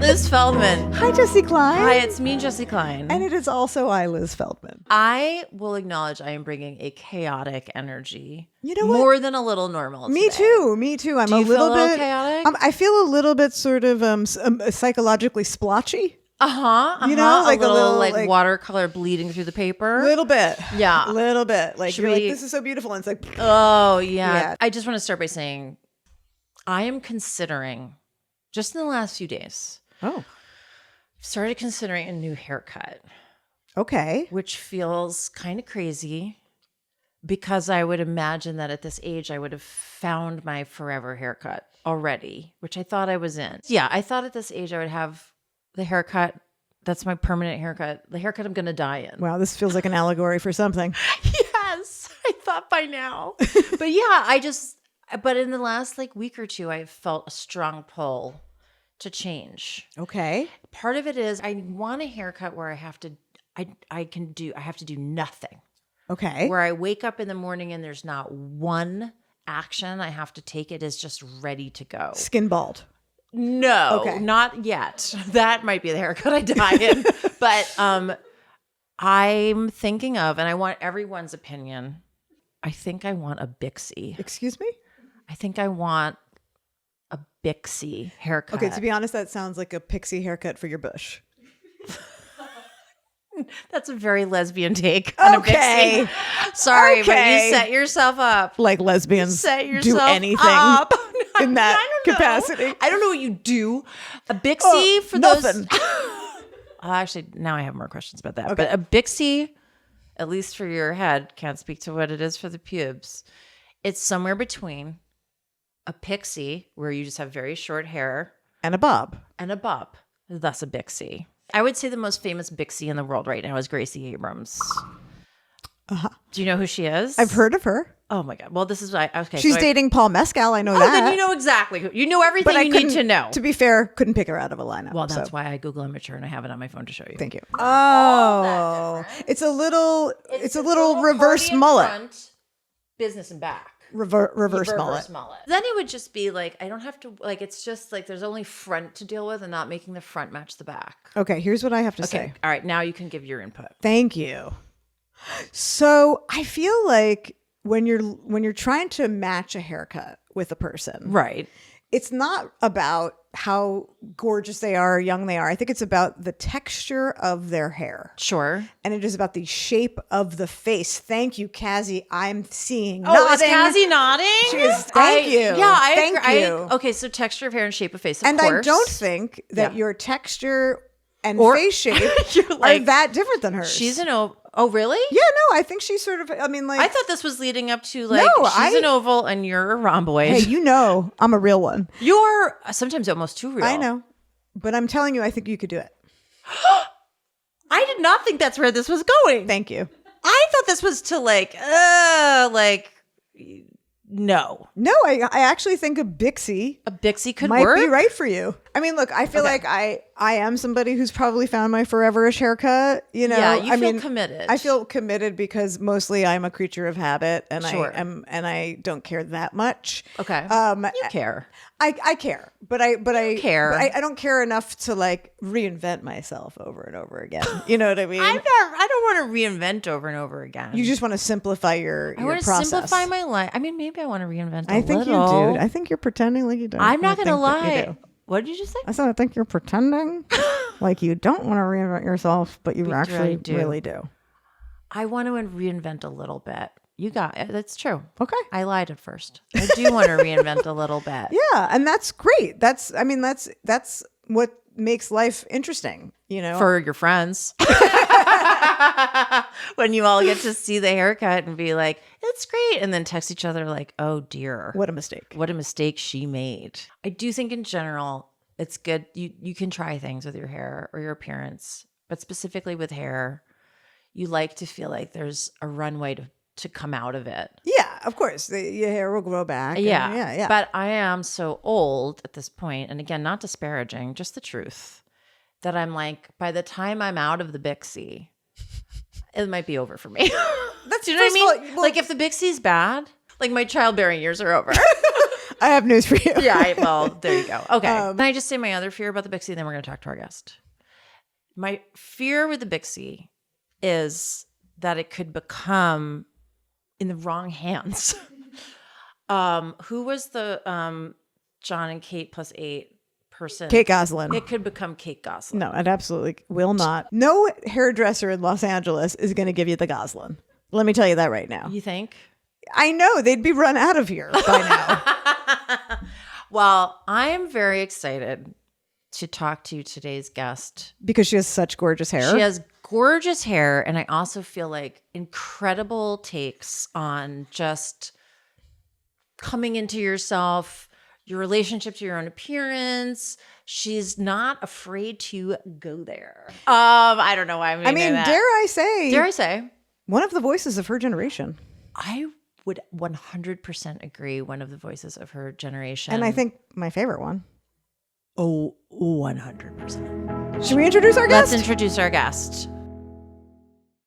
Liz Feldman. Hi, Jessi Klein. Hi, it's me, Jessi Klein. And it is also I, Liz Feldman. I will acknowledge I am bringing a chaotic energy. You know what? More than a little normal Me today. too. Me too. I'm Do you a little feel a little bit chaotic? I feel a little bit sort of psychologically splotchy. You know, like like a a little little, like watercolor bleeding through the paper. Little bit. Yeah. Little bit. Like Should you're like, we- this is so beautiful. And it's like, Oh, yeah. Yeah. I just want to start by saying I am considering, just in the last few days, started considering a new haircut, okay. which feels kind of crazy because I would imagine that at this age I would have found my forever haircut already, which I thought I was in. Yeah, I thought at this age I would have the haircut. That's my permanent haircut. The haircut I'm going to die in. Wow, this feels like an allegory for something. Yes, I thought by now. But yeah, but in the last like week or two, I've felt a strong pull to change. Okay. Part of it is I want a haircut where I have to do nothing. Okay. Where I wake up in the morning and there's not one action I have to take. It is just ready to go. Skin bald. No, Okay. not yet. That might be the haircut I die in. But I'm thinking of, and I want everyone's opinion. I think I want a Bixie. Excuse me? I think I want a Bixie haircut. Okay, to be honest, that sounds like a pixie haircut for your bush. That's a very lesbian take on Okay. a Bixie. Sorry, but Okay. you set yourself up. Like lesbians Set yourself do anything up. in that I don't know. capacity. I don't know what you do. A Bixie for nothing. those. Actually, now I have more questions about that. Okay. But a Bixie, at least for your head, can't speak to what it is for the pubes. It's somewhere between a pixie, where you just have very short hair, And a bob. and a bob. Thus a Bixie. I would say the most famous Bixie in the world right now is Gracie Abrams. Do you know who she is? I've heard of her. Oh my God. Well, this is okay. She's so dating Paul Mescal. I know Oh, that. then you know exactly who. You know everything but I you need couldn't- to know. To be fair, couldn't pick her out of a lineup. Well, that's so. why I Google immature and I have it on my phone to show you. Thank you. Oh, it's a little reverse accordion mullet. front, business and back. Reverse mullet. Then it would just be like, I don't have to, like, it's just like there's only front to deal with and not making the front match the back. Okay, here's what I have to Okay. say. All right. Now you can give your input. Thank you. So I feel like when you're trying to match a haircut with a person, Right. it's not about how gorgeous they are or young they are. I think it's about the texture of their hair. Sure. And it is about the shape of the face. Thank you, Cazzie. I'm seeing Oh, nodding. is Cazzie nodding? She is. Thank you. Yeah, I Thank agree. you. Okay, so texture of hair and shape of face, of And course. I don't think that Yeah. your texture and Or- face shape You're are like, that different than hers. she's an oval. Oh, really? Yeah, no, I think she's sort of, I mean, like, I thought this was leading up to like, No, she's an oval and you're a rhomboid. hey, you know, I'm a real one. You're sometimes almost too real. I know. But I'm telling you, I think you could do it. I did not think that's where this was going. Thank you. I thought this was to no. No, I actually think a Bixie A Bixie could might work. be right for you. I mean, look, I feel Okay. like I am somebody who's probably found my foreverish haircut. You know, Yeah, you I feel mean, committed. I feel committed because mostly I'm a creature of habit, and Sure. I don't care that much. Okay. You care. I care, but I care. But I don't care enough to like reinvent myself over and over again. You know what I mean? I don't want to reinvent over and over again. You just want to simplify your I want to process. simplify my life. I mean, maybe I want to reinvent I think little. you do. I think you're pretending like you don't. I'm not I going to think that you lie. do. What did you just say? I said I think you're pretending like you don't want to reinvent yourself, but you But actually do. really do. I want to reinvent a little bit. You got it. That's true. Okay. I lied at first. I do want to reinvent a little bit. Yeah, and that's great. That's what makes life interesting, you know. For your friends. When you all get to see the haircut and be like, it's great. And then text each other like, oh dear. What a mistake. What a mistake she made. I do think in general, it's good. You can try things with your hair or your appearance, but specifically with hair, you like to feel like there's a runway to come out of it. Yeah, of course. Your hair will grow back. and Yeah. yeah. But I am so old at this point, and again, not disparaging, just the truth, that I'm like, by the time I'm out of the Bixie, it might be over for me. That's Do you know what I first of mean? all, well- Like if the Bixie's bad, like my childbearing years are over. I have news for you. Yeah, well, there you go. Okay. Can I just say my other fear about the Bixie, then we're going to talk to our guest. My fear with the Bixie is that it could become in the wrong hands. Who was the John and Kate plus 8 person? Kate Goslin. It could become Kate Goslin. No, it absolutely will not. No hairdresser in Los Angeles is going to give you the Goslin. Let me tell you that right now. You think? I know they'd be run out of here by now. Well, I am very excited to talk to today's guest. Because she has such gorgeous hair. She has gorgeous hair, and I also feel like incredible takes on just coming into yourself, your relationship to your own appearance. She's not afraid to go there. I don't know why I'm I mean, that. dare I say, one of the voices of her generation. I would 100% agree, one of the voices of her generation. And I think my favorite one. Oh, 100%. Should we introduce our guest? Let's introduce our guest.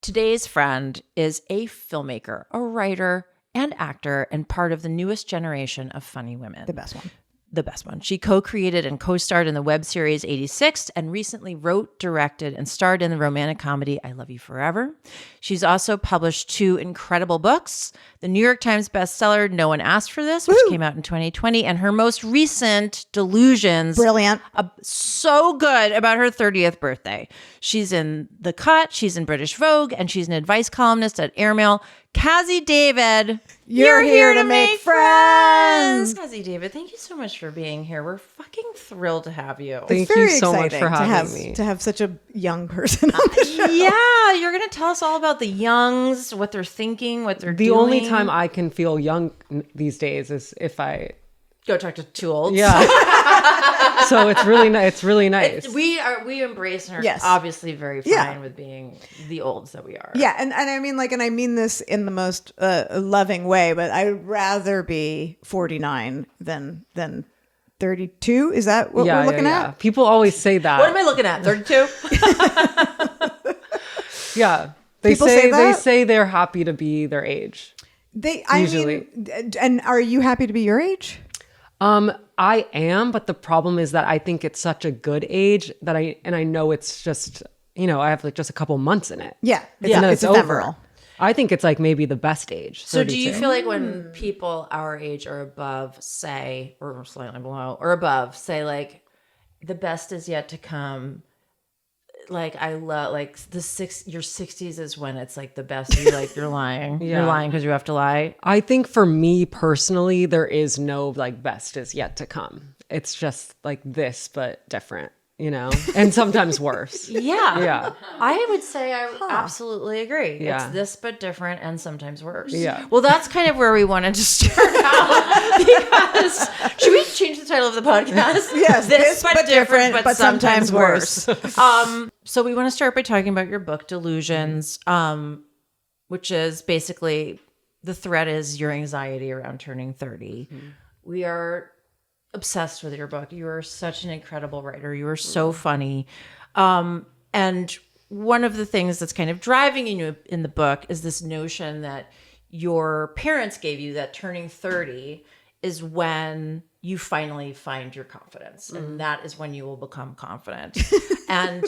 Today's friend is a filmmaker, a writer, and actor, and part of the newest generation of funny women. The best one. The best one. She co-created and co-starred in the web series 86 and recently wrote, directed, and starred in the romantic comedy I Love You Forever. She's also published 2 incredible books, the New York Times bestseller No One Asked for This, which came out in 2020, and her most recent, Delusions. Brilliant. So good, about her 30th birthday. She's in The Cut, she's in British Vogue, and she's an advice columnist at Airmail. Cazzie David, You're here to make friends. Cazzie David, thank you so much for being here. We're fucking thrilled to have you. Thank Very you so much exciting for to having me. To have such a young person on the show. Yeah, you're going to tell us all about the youngs, what they're thinking, what they're doing. The only time I can feel young these days is if I go talk to 2 olds. Yeah. So it's really nice. It's really nice. We embrace and are Yes. obviously very fine Yeah. with being the olds that we are. Yeah, and I mean, like, and I mean this in the most loving way, but I'd rather be 49 than 32. Is that what we're looking at? People always say that. What am I looking at? 32? Yeah. They People say that? they say they're happy to be their age. Usually. And are you happy to be your age? I am, but the problem is that I think it's such a good age that I know it's just, I have like just a couple months in it. Yeah, And then it's over. ephemeral. I think it's like maybe the best age. So do you 32. feel like when people our age or above say, or slightly below or above, say like the best is yet to come, like I love like your 60s is when it's like the best. You're lying. Yeah. You're lying because you have to lie. I think for me personally, there is no like best is yet to come. It's just like this, but different, and sometimes worse. Yeah. Yeah. I would say I absolutely agree. Yeah. It's this but different and sometimes worse. Yeah. Well, that's kind of where we wanted to start out because should we change the title of the podcast? Yes, this but different, but sometimes worse. So we want to start by talking about your book, Delusions, which is basically the thread is your anxiety around turning 30. Mm-hmm. We are obsessed with your book. You are such an incredible writer. You are so funny. And one of the things that's kind of driving you in the book is this notion that your parents gave you that turning 30 is when you finally find your confidence. And that is when you will become confident. And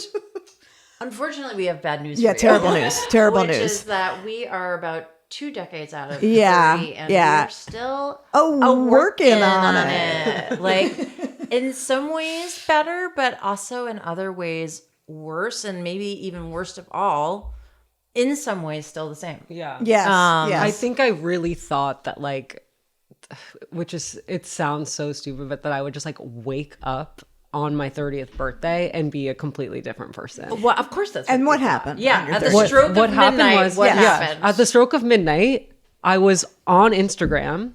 unfortunately, we have bad news for you. Terrible news. Terrible which news. is that we are about 2 decades out of 30 and we're still working on it. Like in some ways better, but also in other ways worse, and maybe even worst of all, in some ways still the same. Yeah. Yes. I Yes. think I really thought that it sounds so stupid, but that I would just like wake up on my 30th birthday and be a completely different person. Well, of course that's And you what thought. happened? Yeah, on your at the 30th? stroke of happened midnight, was what happened? at the stroke of midnight, I was on Instagram.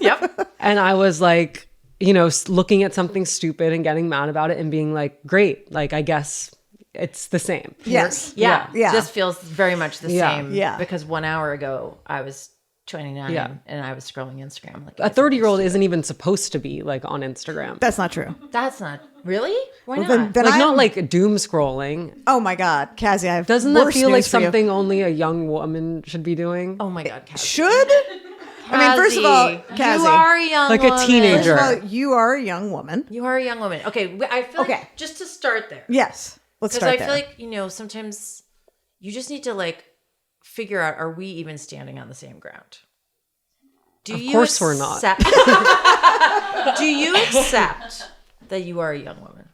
Yep. And I was like, looking at something stupid and getting mad about it and being like, great, like I guess it's the same. Yes. Yeah. Yeah. This feels very much the Yeah. same. Yeah. Because 1 hour ago I was 29 Yeah. and I was scrolling Instagram. Like A 30-year-old isn't even supposed to be like on Instagram. That's not true. that's not really? Why not? Then Like I'm- not like doom scrolling. Oh my God, Cazzie, I have Doesn't that worse feel like news for you. something only a young woman should be doing? Oh my God, Kat. Should? I mean, first of all, Cazzie, Cazzie, you are a young Like a woman. teenager. first of all, you are a young woman. You are a young woman. Okay, I feel Okay. like just to start there. Yes. Let's Because start I there. feel like, sometimes you just need to like figure out, are we even standing on the same ground? Of course we're not. Do you accept that you are a young woman?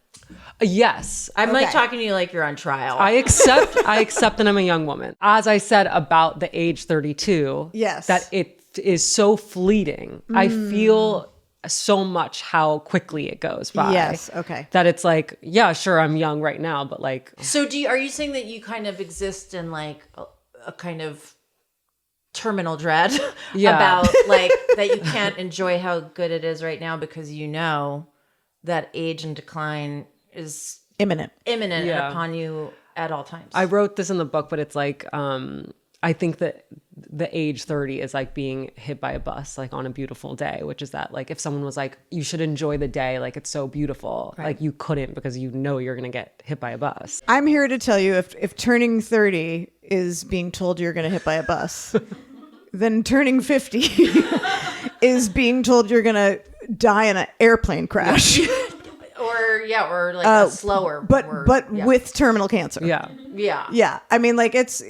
Yes. I'm like Okay. talking to you like you're on trial. I accept that I'm a young woman. As I said about the age 32, Yes. that it is so fleeting. I feel so much how quickly it goes by. Yes, okay. That it's like, yeah, sure, I'm young right now, but like, So are you saying that you kind of exist in like a kind of terminal dread Yeah. about like that you can't enjoy how good it is right now because you know that age and decline is Imminent. imminent Yeah. and upon you at all times? I wrote this in the book, but it's like, I think that the age 30 is like being hit by a bus, like on a beautiful day, which is that like if someone was like, you should enjoy the day, like it's so beautiful, like you couldn't because you know you're going to get hit by a bus. I'm here to tell you if turning 30 is being told you're going to hit by a bus, then turning 50 is being told you're going to die in an airplane crash, or like a slower but yeah. with terminal cancer. Yeah. yeah. Yeah. I mean, like it's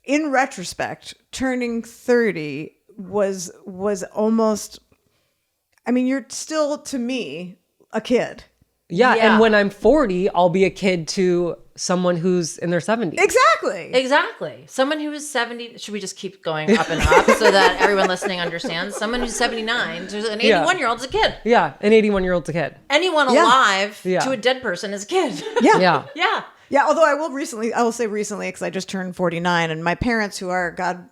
in retrospect, turning 30 was almost, I mean, you're still to me a kid. Yeah. Yeah. And when I'm 40, I'll be a kid to someone who's in their 70s. Exactly. Someone who is 70, should we just keep going up and up so that everyone listening understands? Someone who's 79, there's an 81-year-old's a kid. Yeah. An 81-year-old's a kid. Anyone Yeah. alive Yeah. to a dead person is a kid. Yeah. Yeah. Yeah. Yeah. Although I will say recently, because I just turned 49, and my parents, who are, God,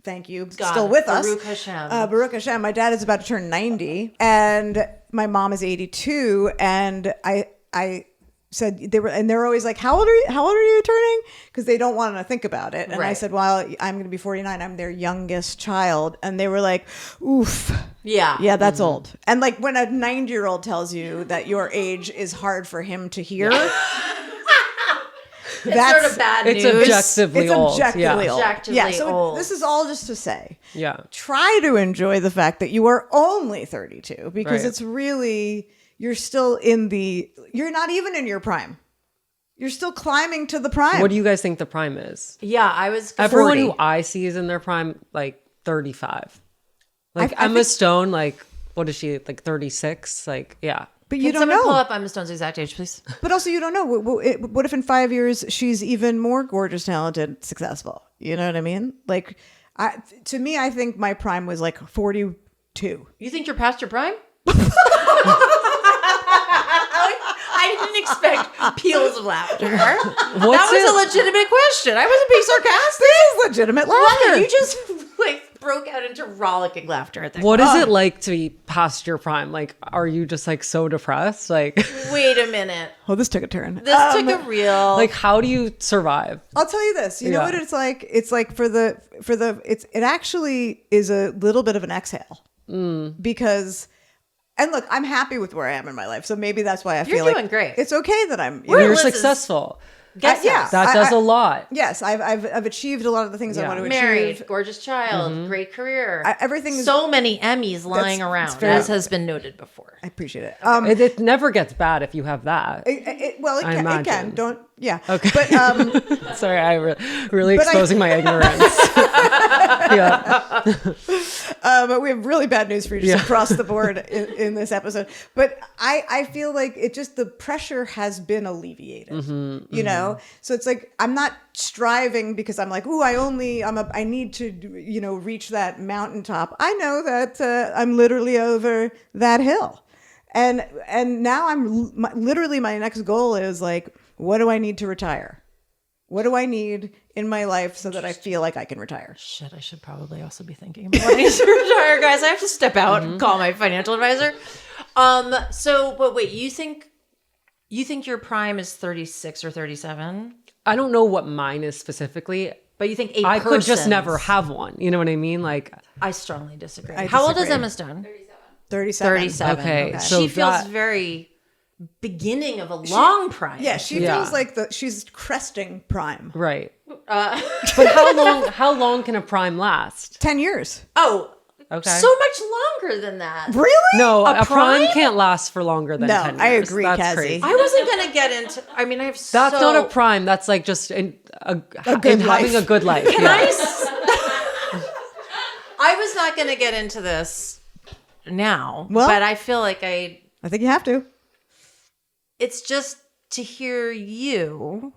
thank you, God, still with us. Baruch Hashem. Baruch Hashem. My dad is about to turn 90, and my mom is 82, and I said they're always like, how old are you turning? Because they don't want to think about it. And I Right. said, well, I'm going to be 49. I'm their youngest child. And they were like, oof. Yeah. That's old. And like when a 90-year-old tells you that your age is hard for him to hear, It's sort of bad It's news. objectively it's old. objectively Yeah. old. Objectively Yeah, so old. this is all just to say, Yeah. try to enjoy the fact that you are only 32 because Right. it's really, you're not even in your prime. You're still climbing to the prime. What do you guys think the prime is? Yeah, I was Everyone 40. who I see is in their prime, like 35. Like I Emma think- Stone, like, what is she, like 36? Like, yeah. But Can you don't someone know. pull up Emma Stone's exact age, please? But also, you don't know. What if in 5 years she's even more gorgeous, talented, successful? You know what I mean? Like, to me, I think my prime was like 42. You think you're past your prime? I didn't expect peals of laughter. That was a legitimate question. I wasn't being sarcastic. This is legitimate laughter. Wow, you just like broke out into rollicking laughter at that. What is it like to be past your prime? Like, are you just like so depressed? Like, Wait a minute. Oh, this took a turn. This took a real. like, how do you survive? I'll tell you this. You know Yeah. what it's like? It's like it actually is a little bit of an exhale because, and look, I'm happy with where I am in my life. So maybe that's why I feel like doing great. it's okay that I'm, Where You're Liz is- successful. Guess yeah. house. That does a lot. yes, I've achieved a lot of the things I Yeah. want to Married, achieve. gorgeous child, great career. Everything is, So many Emmys lying That's- around, it's very- as has been noted before. I appreciate it. It never gets bad if you have that. It I can. imagine. Don't. Yeah. Okay. But Sorry, I really But exposing my ignorance. Yeah. but we have really bad news for you just across the board in this episode. But I feel like the pressure has been alleviated, you know? So it's like, I'm not striving because I'm like, ooh, I need to, reach that mountaintop. I know that I'm literally over that hill. And now literally my next goal is like, what do I need to retire? What do I need in my life so that I feel like I can retire? Shit, I should probably also be thinking about wanting to retire, guys. I have to step out and call my financial advisor. But wait, you think your prime is 36 or 37? I don't know what mine is specifically. But you think I could just person's- never have one. You know what I mean? Like, I strongly disagree. I How old is disagree. Emma Stone? 37. 37. Okay, so She feels that- very beginning of a long prime. Yeah, she feels like she's cresting prime. Right. But how long can a prime last? 10 years. Oh, okay. So much longer than that. Really? No, a prime prime? can't last for longer than 10 years. I agree, That's Cazzie. crazy. I wasn't going to get into, I mean, That's not a prime. That's like just having a good life. Can Yeah. I was not going to get into this now, Well- but I feel like I think you have to. it's just to hear you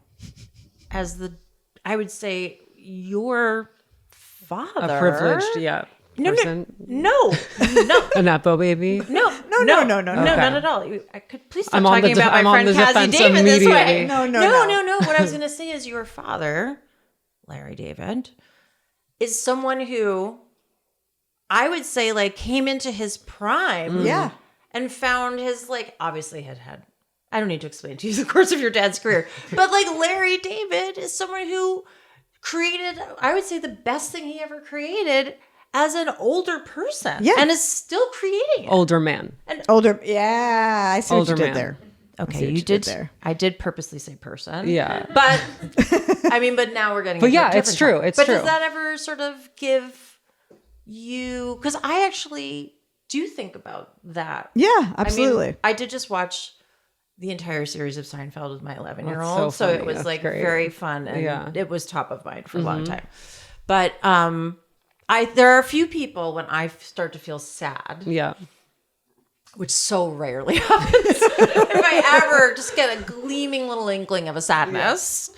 as I would say, your father. A privileged, person. No. A Nepo baby. No, Okay. not at all. I could please stop I'm on the talking about my friend the Cazzie defense David this way. immediately. No. What I was going to say is your father, Larry David, is someone who I would say like came into his prime, Yeah. and found his obviously had. I don't need to explain to you the course of your dad's career, but Larry David is someone who created, I would say, the best thing he ever created as an older person, Yeah. and is still creating it. Older man. Older. Yeah, I see what you Older did man. there. Okay, you did there. I did purposely say person. Yeah. But I mean, but now we're getting. But into a yeah, it's different true. topic. It's but true. does that ever sort of give you? Because I actually do think about that. Yeah, absolutely. I mean, I did just watch the entire series of Seinfeld with my 11-year-old, That's so so it funny. was That's like great. very fun, and Yeah. it was top of mind for a long time. But there are a few people when I start to feel sad, Yeah. which so rarely happens. If I ever just get a gleaming little inkling of a sadness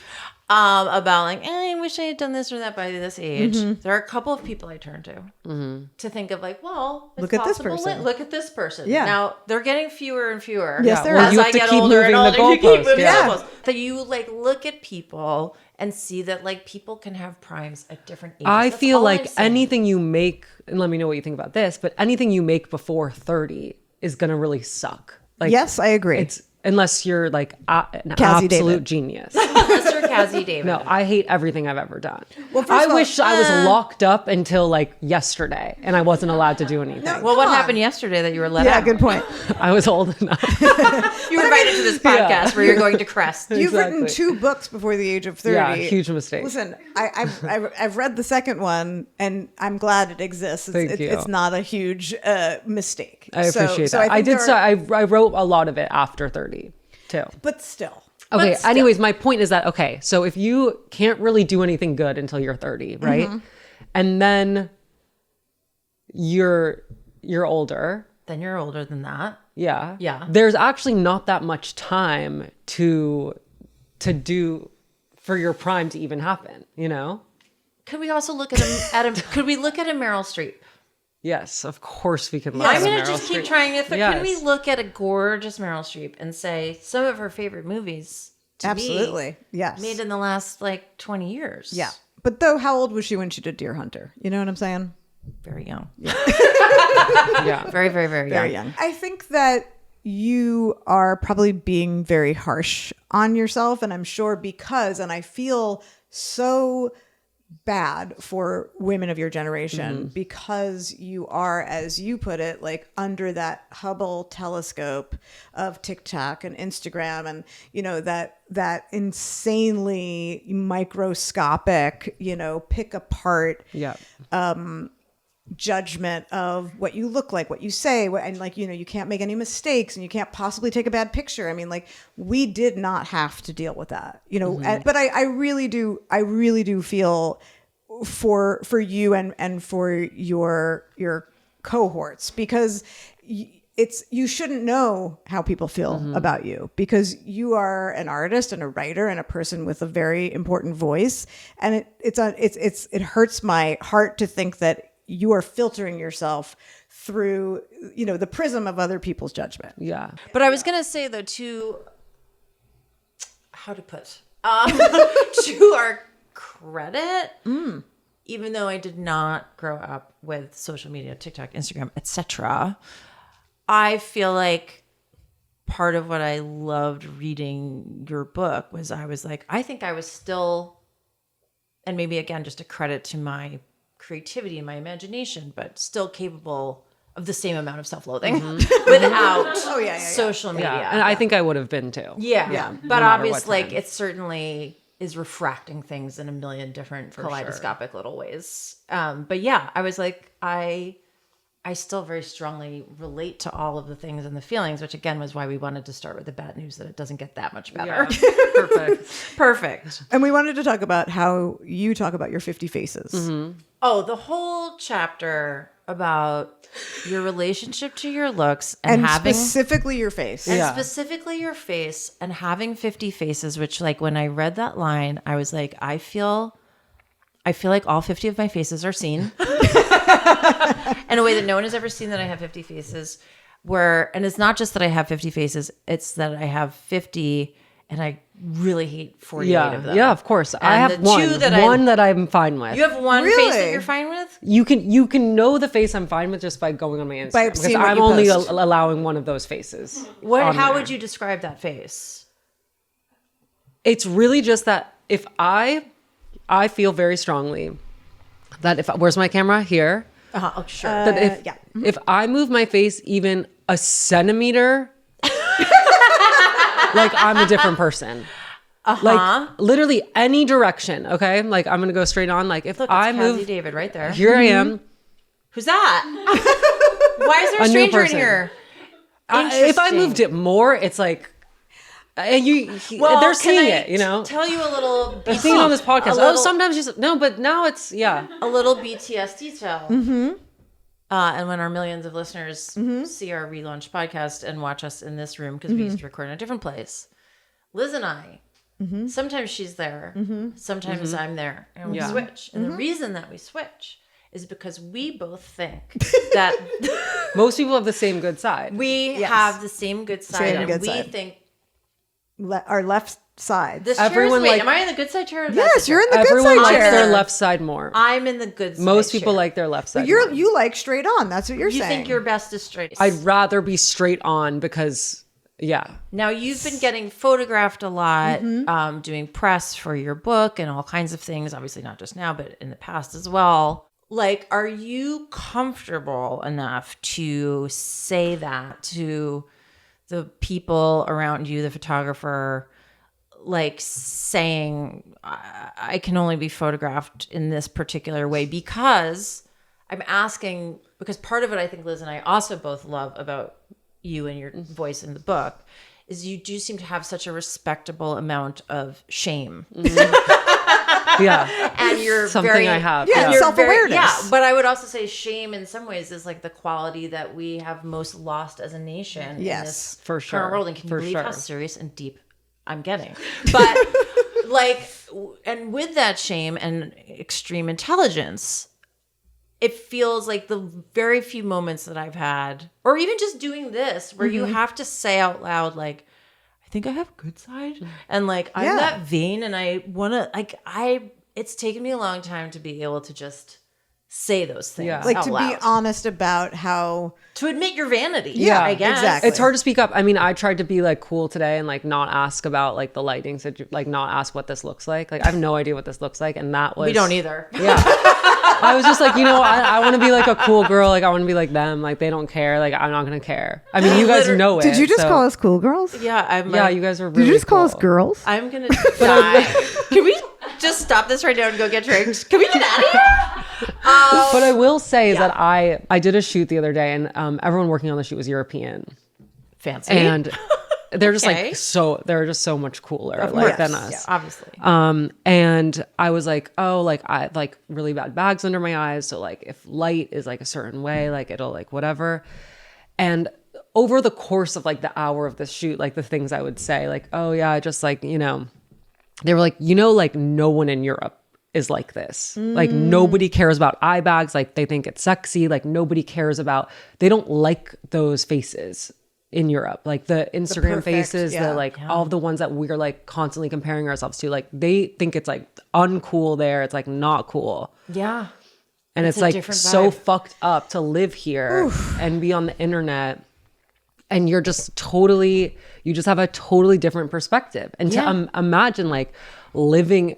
about I wish I had done this or that by this age. There are a couple of people I turn to think of well, it's Look at this possible. person. Look at this person. Yeah. Now they're getting fewer and fewer. Yes, they are. As You I have to get keep older and moving the older, you keep goalpost, moving yeah. the goalpost. That you look at people and see that people can have primes at different ages. I That's feel all I'm like saying. anything you make, and let me know what you think about this, but anything you make before 30 is going to really suck. Yes, I agree. It's unless you're an Cazzie absolute David. genius. Unless you're Cazzie David. No, I hate everything I've ever done. Well, first I of all, wish I was locked up until yesterday and I wasn't allowed to do anything. Well, Come what on. happened yesterday that you were let yeah, out? good point. I was old enough. You were invited to this podcast where you're going to crest. You've written Exactly. 2 books before the age of 30. Yeah, huge mistake. Listen, I've read the second one, and I'm glad it exists. Thank you. It's not a huge mistake. I appreciate so that. I think did. there are- I wrote a lot of it after 30 too. but still. Okay. But still. Anyways, my point is that so if you can't really do anything good until you're 30, right? And then you're older. Then you're older than that. Yeah. Yeah. There's actually not that much time to do for your prime to even happen, Could we also look at could we look at a Meryl Streep? Yes, of course we can look I'm at going to Meryl just keep Streep. trying to. Can we Yes. look at a gorgeous Meryl Streep and say some of her favorite movies? To Absolutely. me, Yes. made in the last 20 years. Yeah. But though, how old was she when she did Deer Hunter? You know what I'm saying? Very young. Yeah. Very, very, very, Very young. I think that you are probably being very harsh on yourself. And I'm sure and I feel so bad for women of your generation because you are, as you put it, under that Hubble telescope of TikTok and Instagram and, that insanely microscopic, pick apart Yeah. judgment of what you look like, what you say, and you can't make any mistakes and you can't possibly take a bad picture. I mean, we did not have to deal with that, but I really do feel for you and for your cohorts, because you shouldn't know how people feel about you, because you are an artist and a writer and a person with a very important voice, and it hurts my heart to think that you are filtering yourself through, the prism of other people's judgment. Yeah. But I was going to say, though, how to put, to our credit, even though I did not grow up with social media, TikTok, Instagram, etc., I feel like part of what I loved reading your book was I think I was still, and maybe again, just a credit to my creativity and my imagination, but still capable of the same amount of self-loathing without yeah. social media. Yeah. And I think I would have been too. Yeah. But No matter obviously, what time. it certainly is refracting things in a million different kaleidoscopic little ways. But yeah, I was like, I still very strongly relate to all of the things and the feelings, which again was why we wanted to start with the bad news that it doesn't get that much better. Yeah. Perfect. Perfect. And we wanted to talk about how you talk about your 50 faces. Oh, the whole chapter about your relationship to your looks and having specifically your face. and Yeah. specifically your face and having 50 faces, which like when I read that line, I was like, I feel like all 50 of my faces are seen in a way that no one has ever seen, that I have 50 faces and it's not just that I have 50 faces, it's that I have 50 and I really hate 48 of them. Yeah, of course. I And have the one. two that One that I'm fine with. You have one face Really? that you're fine with? You can know the face I'm fine with just by going on my Instagram. By Because seeing what I'm you only post. allowing one of those faces. How there. would you describe that face? It's really just that if I feel very strongly that where's my camera? Here. Oh, sure. That if I move my face even a centimeter, like I'm a different person. Like literally any direction. Okay. Like I'm going to go straight on. Like if Look, I it's move, Cazzie David right there. here I am. Who's that? Why is there a A new stranger in person. here? If I Interesting. moved it more, it's like, and Well, they're can seeing I it, you know? Tell you a little. They're seeing it on this podcast. little- Sometimes just, no, but now it's, yeah. a little BTS detail. And when our millions of listeners see our relaunched podcast and watch us in this room, because we used to record in a different place, Liz and I, sometimes she's there, sometimes I'm there, and we Yeah. switch. And the reason that we switch is because we both think that Most people have the same good side. we Yes. have the same good side, Same and good we side. think Our left side. this chair is, Everyone wait, like- am I in the good side chair? Or the bad Yes, side you're chair? in the good Everyone side likes chair. their left side more. I'm in the good side Most people chair. like their left side. You're more. you like straight on. That's what you're You saying. think you're best is straight. I'd rather be straight on because, yeah. Now, you've been getting photographed a lot, doing press for your book and all kinds of things. Obviously, not just now, but in the past as well. Like, are you comfortable enough to say that to the people around you, the photographer, like saying, I can only be photographed in this particular way? Because I'm asking, because part of it I think Liz and I also both love about you and your voice in the book is you do seem to have such a respectable amount of shame. Yeah. And you're Something very, I have. Yeah, Yeah. you're self-awareness. yeah, but I would also say shame in some ways is like the quality that we have most lost as a nation in Yes, this for current sure. world. And can For you believe how sure. serious and deep I'm getting? But like, and with that shame and extreme intelligence, it feels like the very few moments that I've had, or even just doing this, where you have to say out loud, like, I think I have a good side. And like, I'm Yeah. that vain and I want to, like, it's taken me a long time to be able to just say those things. Yeah. like out to loud. be honest about how To admit your vanity. Yeah, I guess. exactly. It's hard to speak up. I mean, I tried to be like cool today and like not ask about like the lighting, like not ask what this looks like. Like I have no idea what this looks like, and that was We don't either. Yeah. I was just like, I want to be like a cool girl. Like I want to be like them. Like they don't care. Like I'm not gonna care. I mean, you guys know it. Did you just so- call us cool girls? Yeah. I'm Yeah, like, you guys are. Really Did you just call us cool. girls? I'm going to die. Can we just stop this right now and go get drinks? Can we get out of here? But I will say is that I did a shoot the other day, and everyone working on the shoot was European, Fancy. and they're just Okay. like they're just so much cooler Of like course. than us. Yeah, obviously. And I was like, oh, like I have like really bad bags under my eyes. So like if light is like a certain way, like it'll like whatever. And over the course of like the hour of the shoot, like the things I would say, like, oh yeah, I just like, they were like, like no one in Europe is like this. Like nobody cares about eye bags. Like they think it's sexy. Like nobody cares about, they don't like those faces in Europe, like the Instagram perfect, faces, yeah. the like all of the ones that we're like constantly comparing ourselves to, like they think it's like uncool there. It's like not cool. Yeah. And It's it's a like different so vibe. fucked up to live here and be on the internet. And you're just totally, you just have a totally different perspective. And Yeah. to imagine like living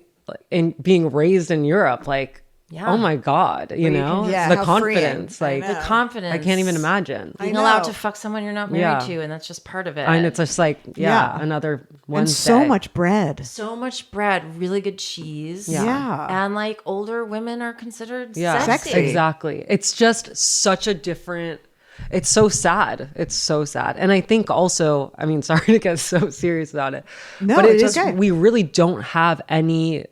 and being raised in Europe, like Yeah. oh my God, you know, Yeah, the how freeing. confidence, I like know. The confidence. I can't even imagine. I Being know. allowed to fuck someone you're not married Yeah. to, and that's just part of it. And it's just like, Yeah. another And Wednesday. so much bread. so much bread, really good cheese. Yeah. And like older women are considered Yeah, sexy. exactly. It's just such a different. It's so sad. It's so sad. And I think also, I mean, sorry to get so serious about it, No, but it's it is. okay. We really don't have any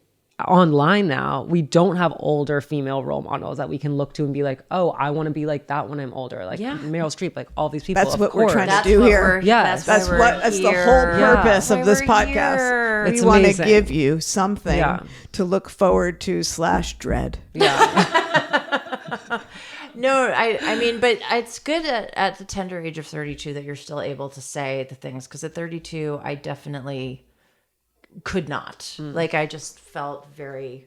online now. We don't have older female role models that we can look to and be like, oh, I want to be like that when I'm older. Like Yeah. Meryl Streep, like all these people. That's of what we're course. trying to That's do what here. we're- Yes. That's why what. we're That's the here. whole Yeah. purpose Why of this we're podcast. here. It's We want to amazing. give you something Yeah. to look forward to / dread. Yeah. No, I mean, but it's good at the tender age of 32 that you're still able to say the things. Because at 32, I definitely could not. Like, I just felt very,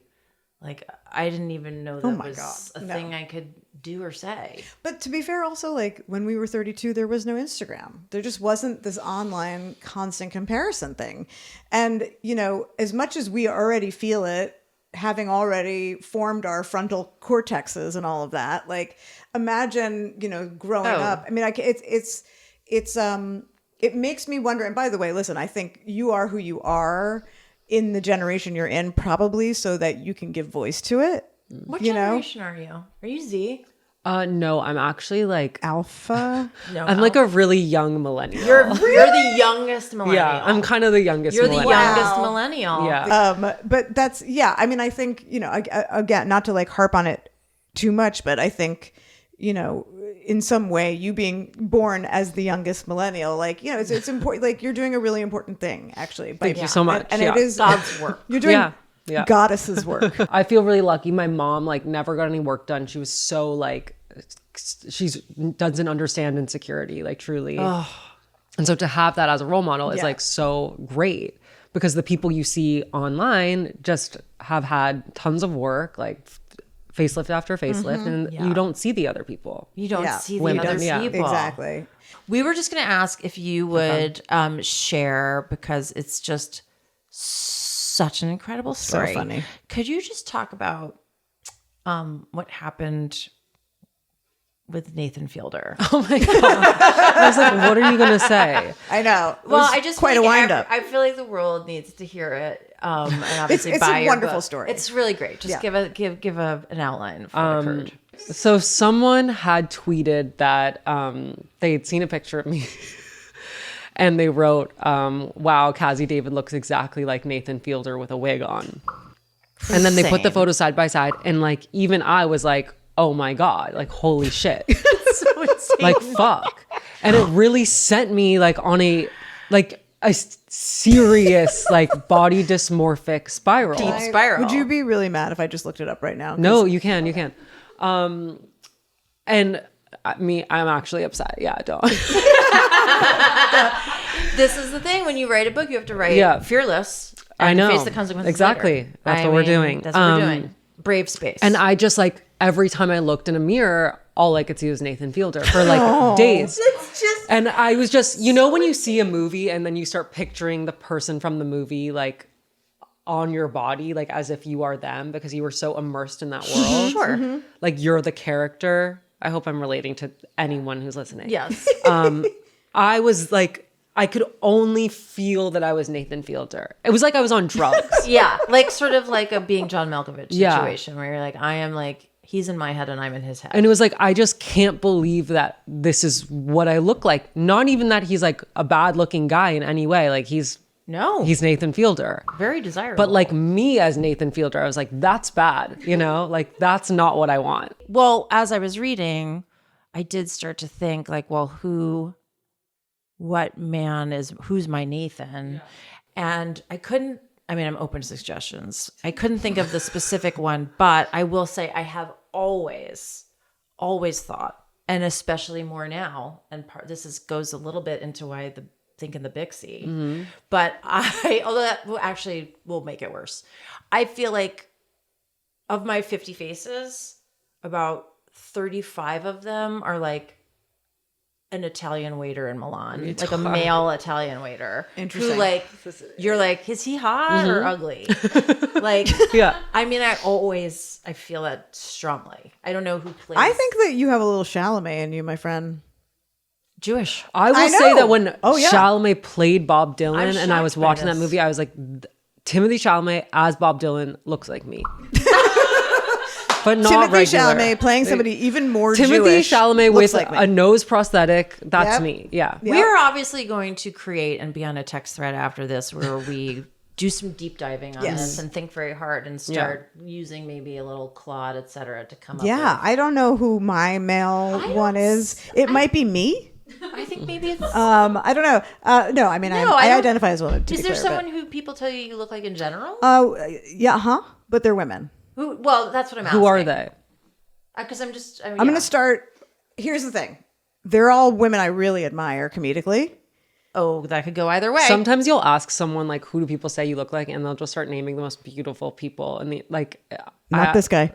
like, I didn't even know that my was God, a no. thing I could do or say. But to be fair, also, like when we were 32, there was no Instagram. There just wasn't this online constant comparison thing. And, you know, as much as we already feel it, having already formed our frontal cortexes and all of that, like imagine, you know, growing up. I mean, it makes me wonder. And by the way, listen, I think you are who you are in the generation you're in, probably so that you can give voice to it. What You know? generation are you? Are you Z? No, I'm actually like, Alpha. No, I'm like a really young millennial. You're the youngest millennial. yeah, I'm kind of the youngest. You're the millennial. youngest Wow. millennial. Yeah. But that's, yeah, I mean, I think, you know, again, not to like harp on it too much, but I think, you know, in some way, you being born as the youngest millennial, like, you know, it's important. Like, you're doing a really important thing, actually. Thank you so much. And Yeah. it is God's work. You're doing Yeah. goddess's work. I feel really lucky. My mom like never got any work done. She was so like, she's doesn't understand insecurity, like truly. And so to have that as a role model is Yeah. like so great, because the people you see online just have had tons of work, like facelift after facelift, and you don't see the other people. You don't Yeah. see the Women, other yeah. people. Exactly. We were just going to ask if you would share, because it's just such an incredible story. funny. Could you just talk about what happened with Nathan Fielder? Oh my God. I was like, what are you going to say? I know. It Well, was I just quite feel a like wind up. I feel like the world needs to hear it. And obviously It's buy a your wonderful book. story. It's really great. Just Yeah. give an outline of what occurred. So someone had tweeted that they had seen a picture of me and they wrote, wow, Cazzie David looks exactly like Nathan Fielder with a wig on. And then they put the Insane. photos side by side, and like even I was like, oh my God, like holy shit. So insane. Like fuck. And it really sent me like on a serious like body dysmorphic spiral. Deep spiral. Would you be really mad if I just looked it up right now? 'Cause No, you can. And I'm actually upset. Yeah, don't. This is the thing. When you write a book, you have to write fearless. I And know. face the consequences Exactly. later. That's what we're doing. That's what we're doing. Brave space. And I just like every time I looked in a mirror, all I could see was Nathan Fielder for like days. it's just And I was just, you know, when you see a movie and then you start picturing the person from the movie like on your body, like as if you are them because you were so immersed in that world. sure. Like you're the character. I hope I'm relating to anyone who's listening. Yes. I was like, I could only feel that I was Nathan Fielder. It was like I was on drugs. Yeah, like sort of like a being John Malkovich Yeah. situation where you're like, I am like, he's in my head and I'm in his head. And it was like, I just can't believe that this is what I look like. Not even that he's like a bad looking guy in any way. Like he's Nathan Fielder. very desirable. But like me as Nathan Fielder, I was like, that's bad. You know, like that's not what I want. well, as I was reading, I did start to think like, well, who's my Nathan? Yeah. And I'm open to suggestions. I couldn't think of the specific one, but I will say I have always thought, and especially more now, and goes a little bit into why I think in the Bixie, but although that will make it worse. I feel like of my 50 faces, about 35 of them are like an Italian waiter in Milan, like a male Italian waiter. Interesting. Who like, you're like, is he hot or ugly? Like, Yeah. I mean, I feel that strongly. I don't know who plays. I think that you have a little Chalamet in you, my friend. Jewish. I will I say know. that when Oh, yeah. Chalamet played Bob Dylan and I was shocked by watching that this. movie, I was like, Timothy Chalamet as Bob Dylan looks like me. But not Timothy regular. Chalamet playing somebody even more Timothy Jewish. Chalamet looks with like me. a nose prosthetic. That's Yep. me. Yeah. Yep. We're obviously going to create and be on a text thread after this where we do some deep diving on Yes. this and think very hard and start using maybe a little Claude, et cetera, to come up Yeah, with. I don't know who my male one is. It might be me. I think maybe it's... I don't know. No, I mean, No, I don't- identify as a woman. To Is be there clear, someone who people tell you look like in general? Yeah, huh? But they're women. Who? Well, that's what I'm asking. Who are they? Because I'm just... I'm going to start. Here's the thing. They're all women I really admire comedically. Oh, that could go either way. Sometimes you'll ask someone like, who do people say you look like? And they'll just start naming the most beautiful people. And Not this guy.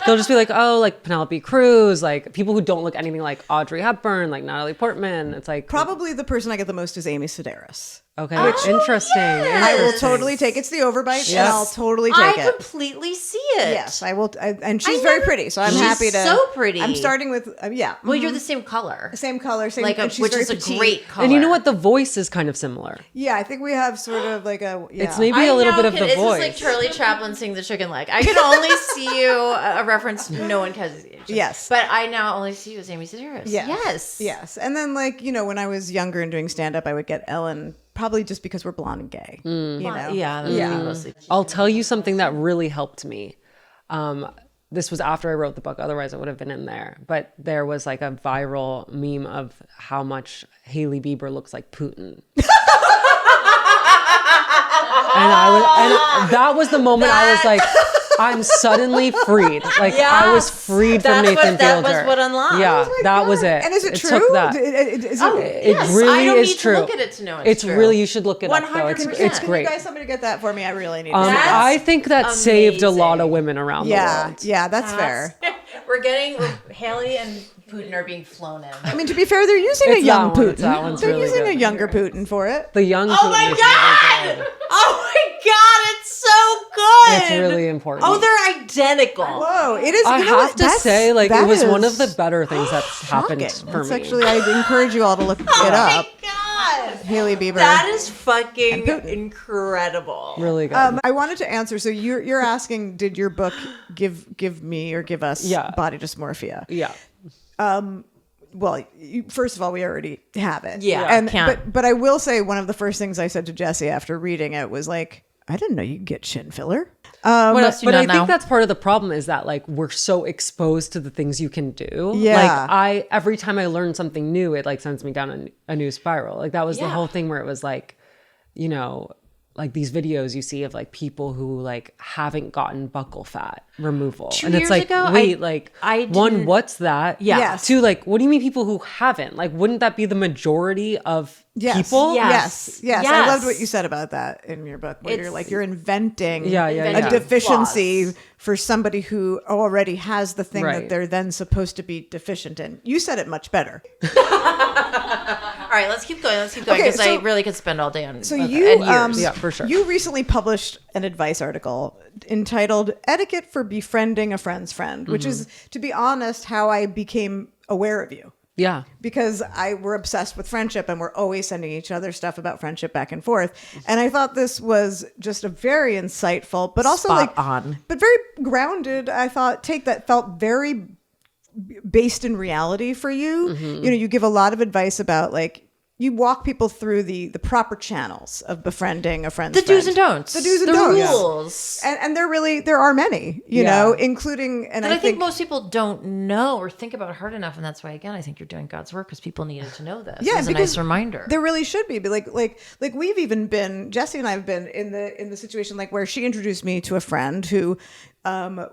they'll just be like, oh, like Penelope Cruz, like people who don't look anything like Audrey Hepburn, like Natalie Portman. It's like, Probably the person I get the most is Amy Sedaris. okay, interesting. I will totally take it's the overbite, and Yes. I'll totally take I it. completely see it. Yes, I will. And she's very pretty, so I'm She's happy to. so pretty. I'm starting with Well, mhm. you're the same color. Same color, same, Like and she's which very is a petite. great color. And you know what? The voice is kind of similar. Yeah, I think we have sort of like a. Yeah. It's maybe a little bit of the It's voice. just like Charlie Chaplin sing the chicken leg. I can only see you a reference no one can see. Yes. But I now only see you as Amy Sedaris. Yes. Yes. And then, like, when I was younger and doing stand up, I would get Ellen, probably just because we're blonde and gay. You know? Yeah. That would be mostly. I'll tell you something that really helped me. This was after I wrote the book, otherwise it would have been in there. But there was like a viral meme of how much Hailey Bieber looks like Putin. and that was the moment I was like, I'm suddenly freed. Like I was freed from Nathan Fielder. That was what unlocked. Yeah, that was it. And is it true? Took that. Is It Yes, really I don't is need true. to look at it to know It's true. really, you should look it up though. 100%. It's Can great. you guys, somebody get that for me? I really need to see That's I think that saved a lot of amazing. women around the Yeah. world. Yeah, that's fair. Haley and Putin are being flown in. I mean, to be fair, they're using a It's young that one. Putin. That one's They're really using good. a younger Putin for it. The young Oh Putin my is god! really good. Oh my god! It's so good. It's really important. Oh, they're identical. Whoa, it is. I you know have what? to say, like, it that was one of is the better things that's happened shocking. for That's me. actually, I encourage you all to look it Oh up. my god! Haley Bieber. That is fucking incredible. Really good. I wanted to answer. So you're asking, did your book give me or give us body dysmorphia? yeah. Well, first of all, we already have it. Yeah, and can't. but I will say one of the first things I said to Jessi after reading it was like, I didn't know you could get chin filler. What else do you But know I now? think that's part of the problem is that like we're so exposed to the things you can do. Yeah. Like every time I learn something new, it like sends me down a new spiral. Like that was the Yeah. whole thing where it was like, like these videos you see of like people who like haven't gotten buccal fat removal. 2 And it's years like, ago, wait, I one, didn't- what's that? Yeah. Yes. Two, like, what do you mean people who haven't? Like, wouldn't that be the majority of people? Yeah. Yes. Yes. I loved what you said about that in your book, where you're inventing Yeah. a deficiency Flaws. for somebody who already has the thing that Right. they're then supposed to be deficient in. You said it much better. All right, let's keep going. Okay, Because I so- really could spend all day on. So and you, years. Yeah, for sure. You recently published an advice article entitled "Etiquette for Befriending a Friend's Friend," which is, to be honest, how I became aware of you. Yeah. Because we're obsessed with friendship and we're always sending each other stuff about friendship back and forth. And I thought this was just a very insightful, but also Spot on. but very grounded. I thought take that felt very based in reality for you. Mm-hmm. You give a lot of advice about like, you walk people through the proper channels of befriending a friend's The do's friend. and don'ts. The do's and the don'ts. rules. And there are many, you know, including, and That I I think most people don't know or think about hard enough, and that's why again I think you're doing God's work because people needed to know this. Yeah, as a because nice reminder. There really should be. But like we've even been, Jessi and I have been in the situation like where she introduced me to a friend who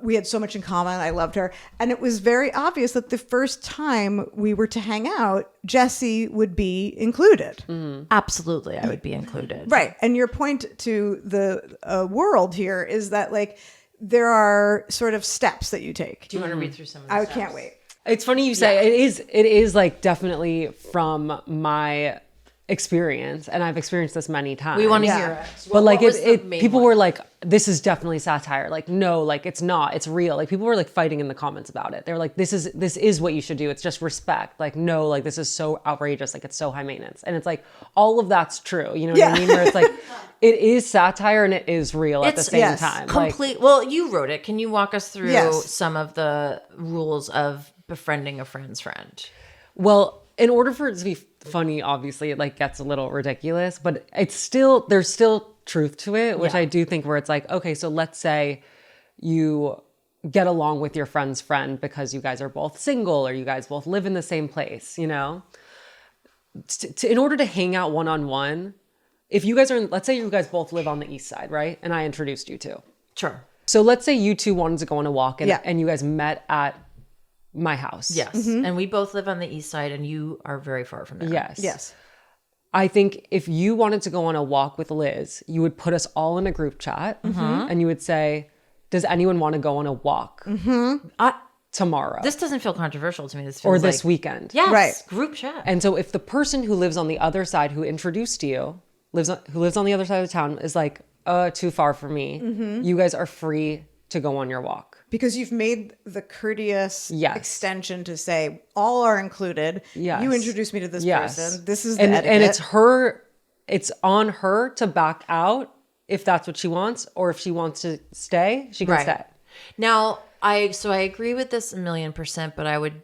we had so much in common. I loved her. And it was very obvious that the first time we were to hang out, Jessi would be included. Absolutely, I would be included. Right. And your point to the world here is that like there are sort of steps that you take. Do you want to read through some of the I steps? can't wait. It's funny you say it is like definitely from my experience, and I've experienced this many times. We want to hear it. But like What was the main people one? were like, this is definitely satire. Like, no, like it's not, it's real. Like people were like fighting in the comments about it. They were like, this is what you should do. It's just respect. Like, no, like this is so outrageous. Like it's so high maintenance. And it's like, all of that's true. You know what I mean? Where it's like, it is satire and it is real at the same time. Complete. Well, you wrote it. Can you walk us through Yes. some of the rules of befriending a friend's friend? Well, in order for it to be funny, obviously it like gets a little ridiculous, but it's still, there's still truth to it, which I do think, where it's like, okay, so let's say you get along with your friend's friend because you guys are both single or you guys both live in the same place, you know? In order to hang out one-on-one, if you guys are, let's say you guys both live on the east side, right? And I introduced you two. Sure. So let's say you two wanted to go on a walk and, Yeah. and you guys met at my house. Yes. And we both live on the east side and you are very far from there. Yes. Yes. I think if you wanted to go on a walk with Liz, you would put us all in a group chat and you would say, does anyone want to go on a walk tomorrow? This doesn't feel controversial to me. This feels or this like, weekend? Yes. Right. Group chat. And so if the person who lives on the other side who introduced you, who lives on the other side of town is like, too far for me, you guys are free to go on your walk. Because you've made the courteous Yes. extension to say all are included. Yes. You introduced me to this Yes. person. This is the and etiquette. it's on her to back out if that's what she wants, or if she wants to stay, she can stay. Now, I agree with this 1,000,000%, but I would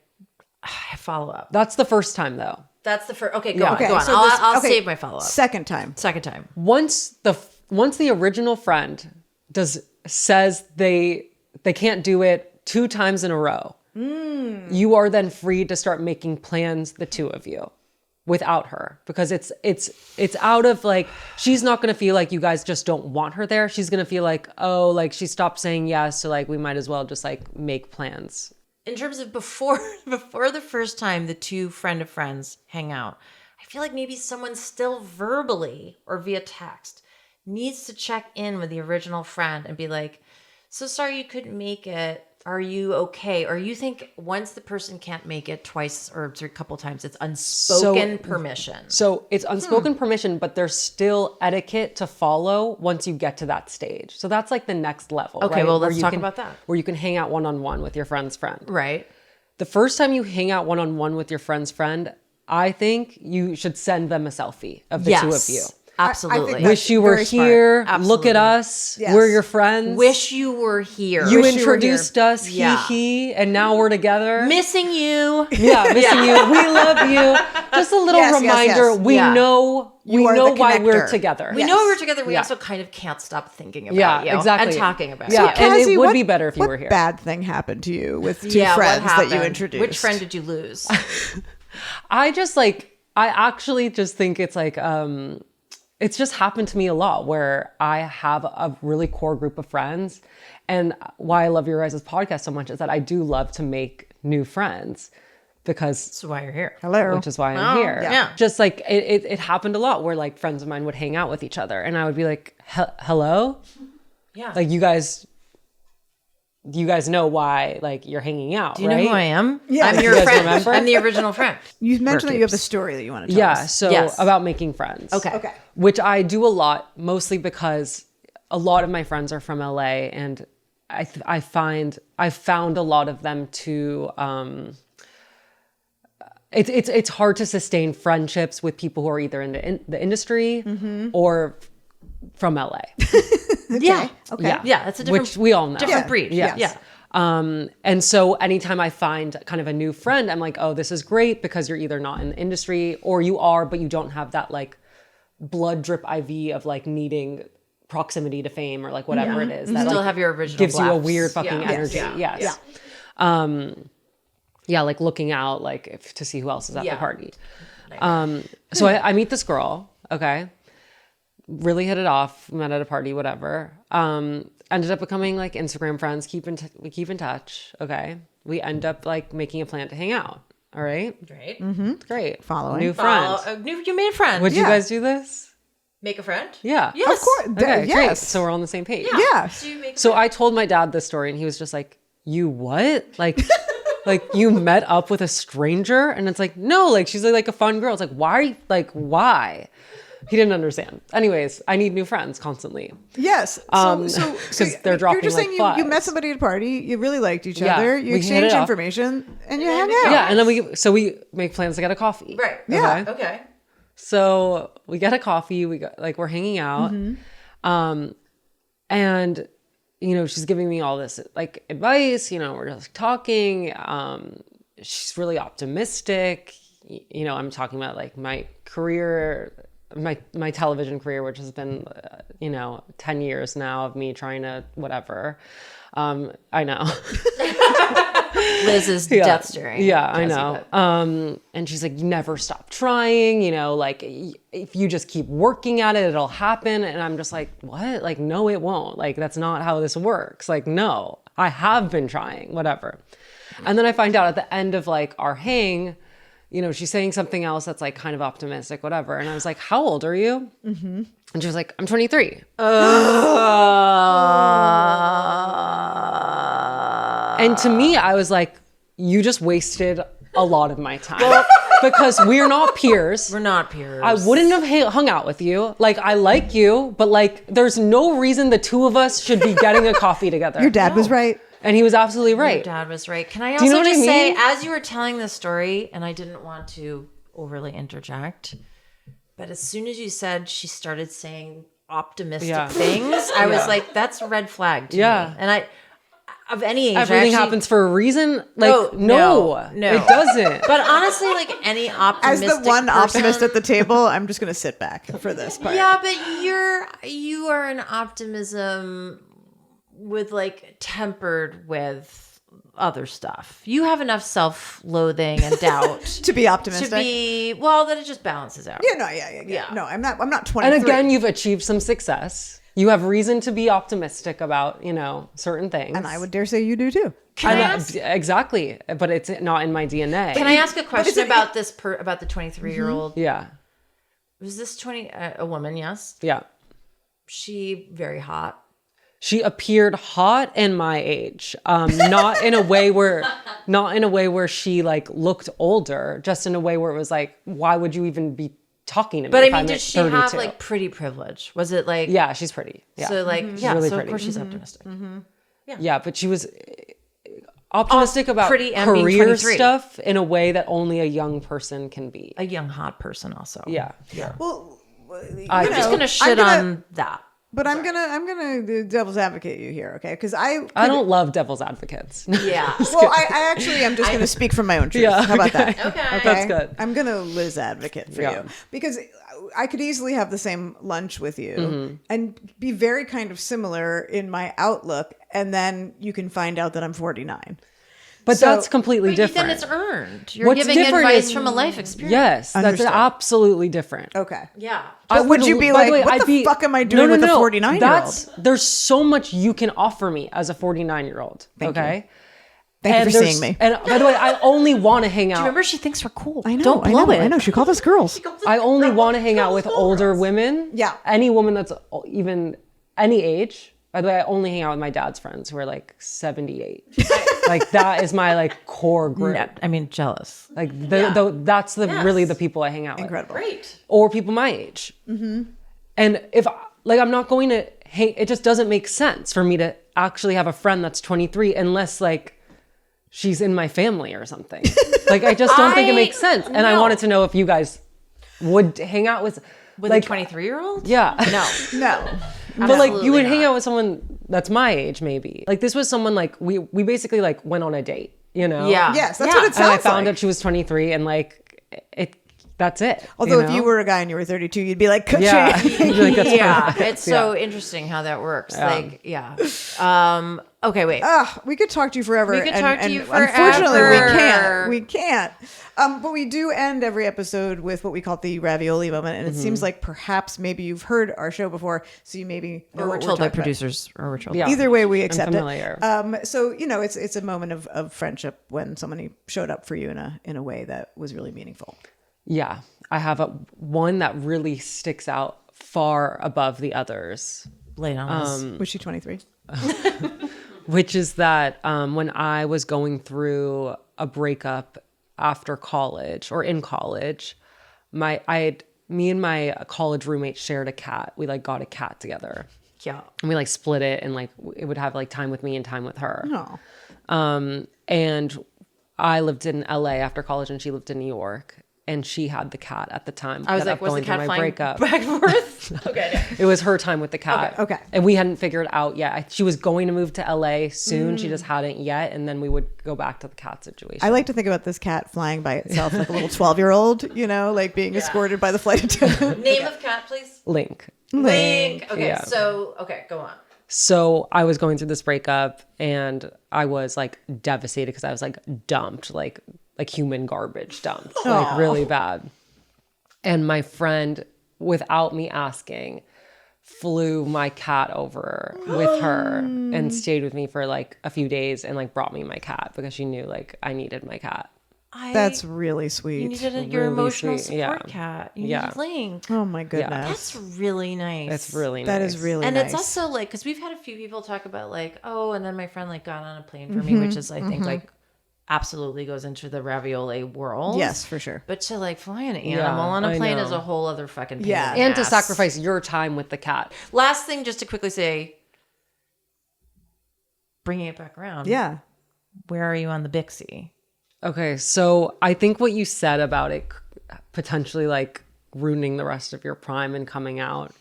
follow up. That's the first time though. That's the first. Okay, go Yeah. on. Okay, Go on. so I'll okay, save my follow up. Second time. Second time. Once the original friend says they can't do it 2 times in a row, you are then free to start making plans, the two of you, without her, because it's out of like, she's not going to feel like you guys just don't want her there. She's going to feel like, oh, like she stopped saying yes, so like we might as well just like make plans. In terms of before the first time the two friend of friends hang out, I feel like maybe someone still verbally or via text needs to check in with the original friend and be like, so sorry you couldn't make it. Are you okay? Or you think once the person can't make it twice or a couple times, it's unspoken permission. So it's unspoken permission, but there's still etiquette to follow once you get to that stage. So that's like the next level. Okay, right? well, Where let's you talk can- about that. Where you can hang out one-on-one with your friend's friend. Right. The first time you hang out one-on-one with your friend's friend, I think you should send them a selfie of the two of you. Absolutely. think Wish you were very smart. here. Look Absolutely. at us. Yes. We're your friends. Wish you were here. you Wish you were introduced us. Yeah. He, and now we're together. Missing you. Yeah, missing you. We love you. Just a little Yes, yes, reminder. yes. We Yeah. know You are know the why we're connector. together. We Yes. know we're together. We Yeah. also kind of can't stop thinking about Yeah, you exactly. and talking about Yeah. you. And it Cazzie, would what- be better if you what were here. bad thing happened to you with two What friends that you happened? introduced? Which friend did you lose? I actually just think it's like, it's just happened to me a lot where I have a really core group of friends. And why I love your guys' podcast so much is that I do love to make new friends, because That's why you're here. Hello. which is why I'm here. yeah. Just like it happened a lot where like friends of mine would hang out with each other and I would be like, hello? Yeah. Like you guys know why like you're hanging out, Do you right? know who I am? Yeah. I'm your You guys friend. remember? I'm the original friend. You mentioned that you have a Keeps. story that you want to tell Yeah, us. so Yes. about making friends. Okay. Which I do a lot, mostly because a lot of my friends are from LA, and I found a lot of them to it's hard to sustain friendships with people who are either in the industry or from LA. Yeah. Okay. Yeah. Yeah. It's a different, Which we all know. different Yeah. breed. Yes. Yeah. And so anytime I find kind of a new friend, I'm like, oh, this is great, because you're either not in the industry or you are, but you don't have that like blood drip IV of like needing proximity to fame or like whatever it is. That Still like, have your original gives you a laughs. weird fucking Yeah. energy. Yeah. Yes. Yeah. Yeah, like looking out like to see who else is at Yeah. the party. So I meet this girl, okay, really hit it off, met at a party, whatever. Ended up becoming like Instagram friends, we keep in touch, okay. We end up like making a plan to hang out, all right? Great. Great. Following. New friend. You made a friend. Would you Yeah. guys do this? Make a friend? Yeah. Yes. Of course. Okay, great. Yes. So we're on the same page. Yeah. So you make So I told my dad this story and he was just like, you what? Like, Like, you met up with a stranger? And it's like, no, like, she's like a fun girl. It's like, why are you, like, why? He didn't understand. Anyways, I need new friends constantly. Yes. Because they're dropping You're just like saying flies. you met somebody at a party, you really liked each Yeah, other, you we hit it exchanged off. information, and you hang out. Yeah, and then we make plans to get a coffee. Right. Yeah. Okay. So we get a coffee. We're hanging out, and she's giving me all this like advice. We're just talking. She's really optimistic. I'm talking about like my career, my television career, which has been 10 years now of me trying to whatever. I know. Liz's death staring. Yeah, I know. And she's like, never stop trying, like if you just keep working at it, it'll happen. And I'm just like, what? Like, no, it won't. Like, that's not how this works. Like, no, I have been trying, whatever. And then I find out at the end of like our hang, she's saying something else that's like kind of optimistic, whatever. And I was like, how old are you? Mm-hmm. And she was like, I'm 23. And to me, I was like, you just wasted a lot of my time. Because we're not peers. We're not peers. I wouldn't have hung out with you. Like, I like you, but like, there's no reason the two of us should be getting a coffee together. Your dad was right. And he was absolutely right. Your dad was right. Can I Do you also know what I just say, mean? as you were telling the story, and I didn't want to overly interject, but as soon as you said she started saying optimistic things, I was like, that's a red flag to me. And of any age, everything happens for a reason. Like, no, it doesn't. But honestly, like any optimistic As the one optimist person, at the table, I'm just going to sit back for this part. yeah, but you are an optimism with like tempered with other stuff. You have enough self-loathing and doubt to be optimistic. that it just balances out. Yeah. No, I'm not 23. And again, you've achieved some success. You have reason to be optimistic about, certain things. And I would dare say you do too. Exactly. But it's not in my DNA. Can I ask a question about this about the 23-year-old? Yeah. Was this a woman? Yes. Yeah. She very hot. She appeared hot and my age, not in a way where she like looked older, just in a way where it was like, why would you even be talking to me? But if I mean, I'm did at she 32? have like pretty privilege? Was it like? Yeah, she's pretty. Yeah. So like, She's really so pretty. of course she's optimistic. Yeah, but she was optimistic about pretty and being career 23. stuff in a way that only a young person can be. A young hot person also. Yeah. Well, I'm just gonna shit on that. But I'm gonna do devil's advocate you here, okay? Because I don't love devil's advocates. Yeah. Well, I actually am just going to speak from my own truth. Yeah, How about that? Okay. That's good. I'm going to Liz advocate for you because I could easily have the same lunch with you and be very kind of similar in my outlook, and then you can find out that I'm 49. But So- that's completely different. Then it's earned. You're What's giving different advice is- from a life experience. Yes, that's Understood. absolutely different. Okay. Yeah. But would you be by like, the way, what I'd the be- fuck am I doing with a 49-year-old? There's so much you can offer me as a 49-year-old. Thank you. Okay. Thank you for seeing me. And by the way, I only want to hang out. Remember, she thinks we're cool. I know. Don't blow it. I know. She called us girls. I only want to hang out with older women. Yeah. Any woman that's even any age. By the way, I only hang out with my dad's friends who are like 78. Like that is my like core group. No, I mean, jealous. Like that's really the people I hang out with. Incredible. Great. Or people my age. Mm-hmm. And if like I'm not going to hang, it just doesn't make sense for me to actually have a friend that's 23 unless like she's in my family or something. Like I just don't think it makes sense. And I wanted to know if you guys would hang out with like a 23-year-old? Yeah. No. No. But like you would Absolutely hang not. out with someone that's my age maybe. Like this was someone like we basically like went on a date, you know? Yeah. Yes, that's what it And sounds I found like. out she was 23 and like that's it. Although you if you know? were a guy and you were 32, you'd be like, Yeah. ka-ching. You'd be like, that's Yeah. perfect. It's so interesting how that works. Like, yeah. Okay, wait. We could talk to you forever. We could talk to you Unfortunately, forever. we can't. But we do end every episode with what we call the ravioli moment, and it seems like perhaps maybe you've heard our show before, so you maybe know Or we're what told by talking about. producers. Or we're told. Yeah. Either way, we accept familiar. it. So it's a moment of friendship when somebody showed up for you in a way that was really meaningful. Yeah. I have one that really sticks out far above the others, Late on us. Was she 23? which is that when I was going through a breakup after college or in college. Me and my college roommate shared a cat. We like got a cat together. Yeah. And we like split it, and like it would have like time with me and time with her. Oh. And I lived in LA after college and she lived in New York, and she had the cat at the time. I was like, was the cat flying back and forth? Okay. It was her time with the cat. Okay. And we hadn't figured out yet. She was going to move to LA soon. She just hadn't yet. And then we would go back to the cat situation. I like to think about this cat flying by itself like a little 12-year-old, you know, like being escorted by the flight attendant. Name of cat, please. Link. Okay. Yeah. So, okay, go on. So I was going through this breakup and I was like devastated because I was like dumped, like human garbage dumped, like really bad. And my friend, without me asking, flew my cat over with her and stayed with me for like a few days and like brought me my cat because she knew like I needed my cat. That's really You sweet. needed your Really emotional sweet, support cat. You needed Link. Oh my goodness. That's really nice. It's really nice. That is really And nice. it's also like, because we've had a few people talk about like, oh, and then my friend like got on a plane for me, which is I think like absolutely goes into the ravioli world. Yes, for sure. But to like fly an animal on a I plane know. is a whole other fucking pain Yeah. in the And to ass. sacrifice your time with the cat. Last thing, just to quickly say, bringing it back around. Yeah. Where are you on the Bixie? Okay, so I think what you said about it potentially like ruining the rest of your prime and coming out,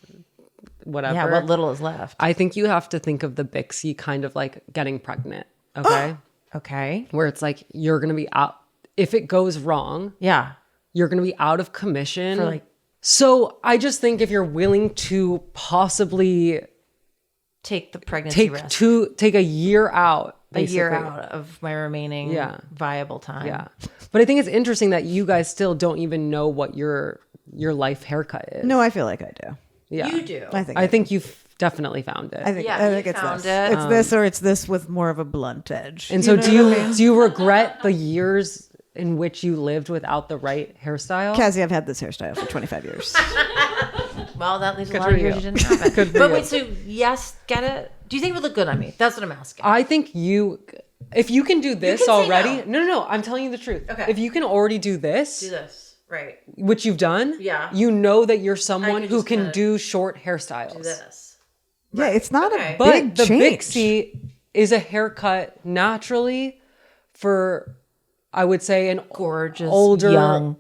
whatever. Yeah, what little is left. I think you have to think of the Bixie kind of like getting pregnant, okay? Okay. Where it's like you're going to be out. If it goes wrong, Yeah. you're going to be out of commission. For like- So I just think if you're willing to possibly Take the pregnancy risk. take a year out, A year basically. out of my remaining viable time. Yeah. But I think it's interesting that you guys still don't even know what your life haircut is. No, I feel like I do. Yeah. You do. I think you've definitely found it. I think Yeah, you it's found this. it. It's this or it's this with more of a blunt edge. and so do you regret the years in which you lived without the right hairstyle? Cazzie, I've had this hairstyle for 25 years. Well, that leaves a lot for of years you. you didn't have it. Good for But you. wait, so yes, get it? Do you think it would look good on me? That's what I'm asking. I think if you can do this can say already. No, I'm telling you the truth. Okay. If you can already do this, Do this. Right. which you've done, Yeah. you know that you're someone could who just can kinda do short hairstyles. Do this. Yeah, it's not Okay. a But big the change. Bixie is a haircut naturally for, I would say, an Gorgeous, older young.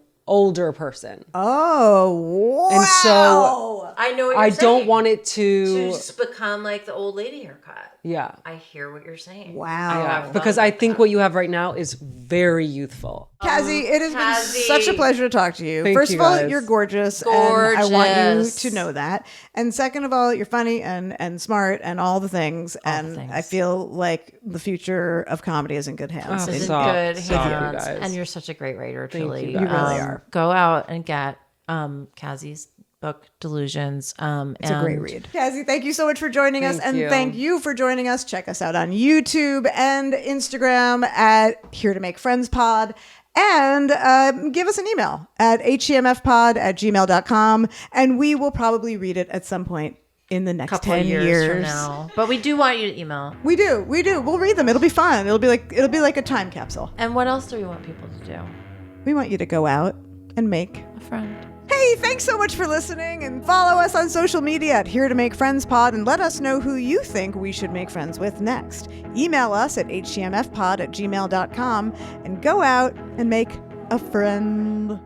person. Oh, wow. And so I know what you're I saying. don't want it to to, just become like the old lady haircut. yeah. I hear what you're saying. Wow. Yeah, because I think what you have right now is very youthful. Cazzie, it has Cazzie. been such a pleasure to talk to you. Thank First you, of all, guys. you're gorgeous, and I want you Gorgeous. to know that. And second of all, you're funny and smart and all the things. And things. I feel like the future of comedy is in good hands. Oh, This is Stop. good Stop, you hands. guys. And you're such a great writer, truly. you guys. You really are. Go out and get Cazzie's book, Delusions. It's a great read. Cazzie, thank you so much for joining us. Thank And you. thank you for joining us. Check us out on YouTube and Instagram at Here to Make Friends Pod. And give us an email at hemfpod@gmail.com. And we will probably read it at some point in the next Couple 10 of years years. from now. But we do want you to email. We do. We'll read them. It'll be fun. It'll be like a time capsule. And what else do we want people to do? We want you to go out and make. A friend. Hey, thanks so much for listening, and follow us on social media at Here to Make Friends Pod, and let us know who you think we should make friends with next. Email us at htmfpod@gmail.com and go out and make a friend.